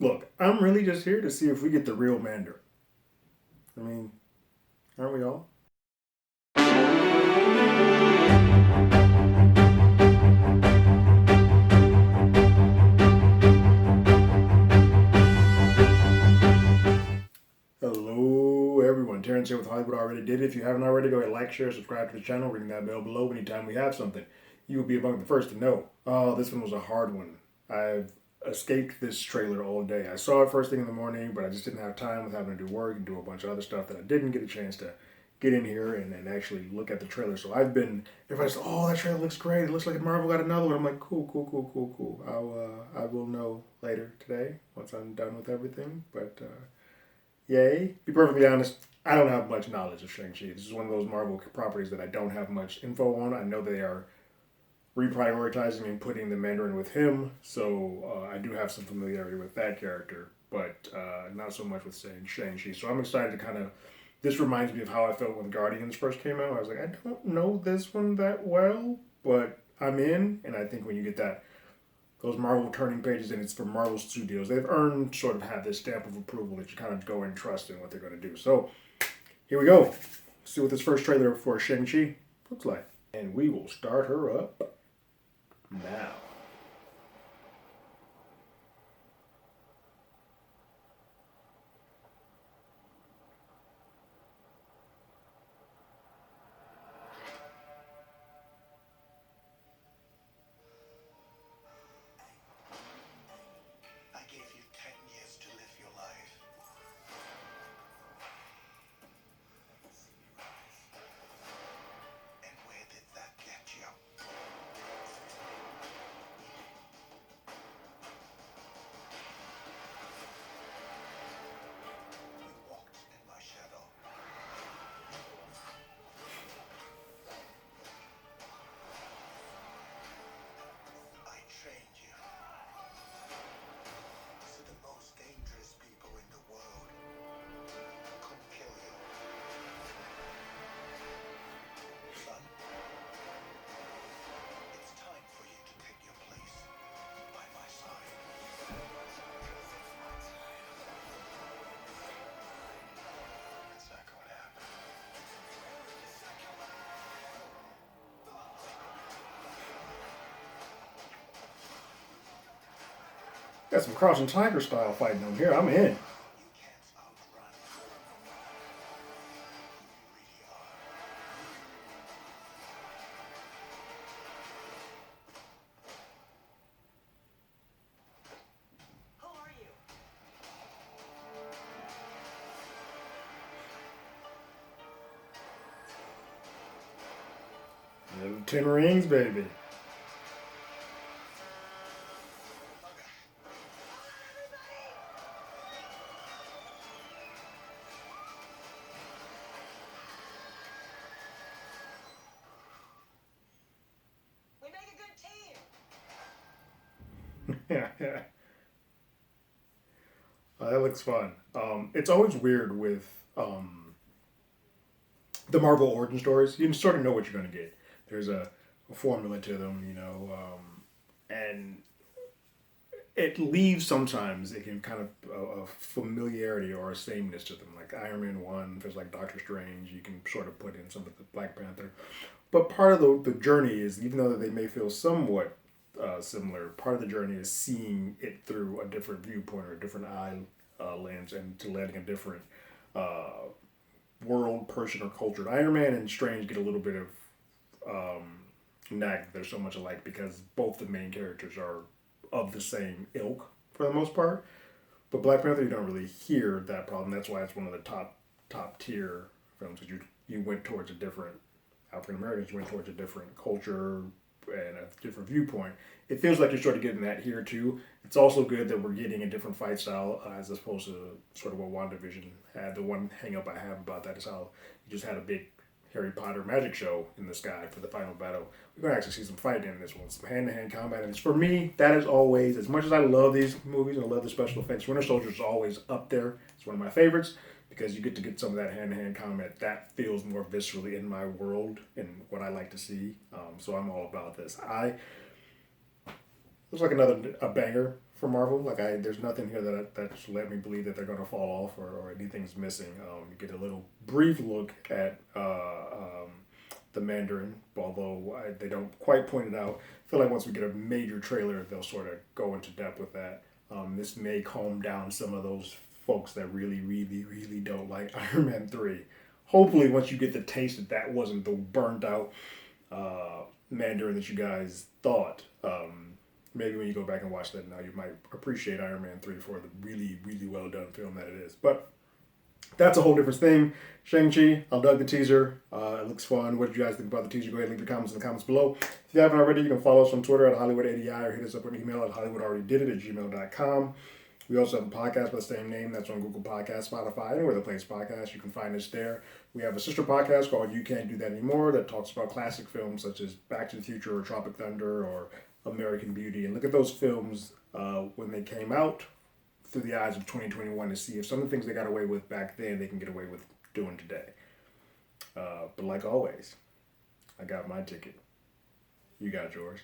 Look, I'm really just here to see if we get the real Mandarin. I mean, aren't we all? Hello, everyone. Terrence here with Hollywood Already Did It. If you haven't already, go ahead, like, share, subscribe to the channel, ring that bell below. Anytime we have something, you will be among the first to know. Oh, this one was a hard one. I've escaped this trailer all day. I saw it first thing in the morning, but I just didn't have time with having to do work and do a bunch of other stuff that I didn't get a chance to get in here and actually look at the trailer. So I've been, everybody's, oh, that trailer looks great. It looks like Marvel got another one. I'm like, cool, cool, cool, cool, cool. I will know later today once I'm done with everything. But yay. Be perfectly honest, I don't have much knowledge of Shang-Chi. This is one of those Marvel properties that I don't have much info on. I know they are reprioritizing and putting the Mandarin with him, so I do have some familiarity with that character, but not so much with Shang-Chi. So I'm excited to kind of. This reminds me of how I felt when Guardians first came out. I was like, I don't know this one that well, but I'm in, and I think when you get those Marvel turning pages, and it's from Marvel Studios. They've earned sort of have this stamp of approval that you kind of go and trust in what they're going to do. So here we go. See what this first trailer for Shang-Chi looks like. And we will start her up now. I gave you 10 years to live your life. And where did that get you? You walked in my shadow. I trained you. So the most dangerous people in the world couldn't kill you. Son, it's time for you to take your place by my side. It's not going to happen. Got some Crouching Tiger style fighting on here. I'm in. You can't outrun who you really are. Who are you? Little 10 rings, baby. We make a good team. Yeah, yeah. That looks fun. It's always weird with the Marvel origin stories. You sort of know what you're going to get. There's a formula to them, and it leaves sometimes it can kind of a familiarity or a sameness to them. Like Iron Man 1, there's like Doctor Strange, you can sort of put in some of the Black Panther. But part of the journey is, even though that they may feel somewhat similar, part of the journey is seeing it through a different viewpoint or a different eye lens and to letting a different uh, world, person, or culture. Iron Man and Strange get a little bit of knack that they're so much alike because both the main characters are of the same ilk for the most part. But Black Panther, you don't really hear that problem. That's why it's one of the top tier films. Because you went towards a different African Americans went towards a different culture and a different viewpoint. It feels like you're sort of getting that here too. It's also good that we're getting a different fight style as opposed to sort of what WandaVision had. The one hang up I have about that is how you just had a big Harry Potter magic show in the sky for the final battle. We're gonna actually see some fighting in this one, some hand-to-hand combat. And for me, that is always, as much as I love these movies and I love the special effects, Winter Soldier is always up there. It's one of my favorites because you get to get some of that hand-to-hand combat that feels more viscerally in my world and what I like to see. So I'm all about this. I looks like another a banger for Marvel. Like there's nothing here that should let me believe that they're gonna fall off or anything's missing. You get a little brief look at the Mandarin, although they don't quite point it out. I feel like once we get a major trailer, they'll sort of go into depth with that. This may calm down some of those folks that really, really, really don't like Iron Man 3. Hopefully, once you get the taste that wasn't the burnt out Mandarin that you guys thought, maybe when you go back and watch that now, you might appreciate Iron Man 3 for the really, really well done film that it is. But that's a whole different thing. Shang-Chi, I dug the teaser. It looks fun. What did you guys think about the teaser? Go ahead and leave your comments in the comments below. If you haven't already, you can follow us on Twitter at HollywoodADI or hit us up on email at HollywoodAlreadyDidIt@gmail.com. We also have a podcast by the same name that's on Google Podcasts, Spotify, anywhere that plays podcasts. You can find us there. We have a sister podcast called You Can't Do That Anymore that talks about classic films such as Back to the Future or Tropic Thunder or American Beauty. And look at those films when they came out through the eyes of 2021 to see if some of the things they got away with back then they can get away with doing today. But like always, I got my ticket. You got yours.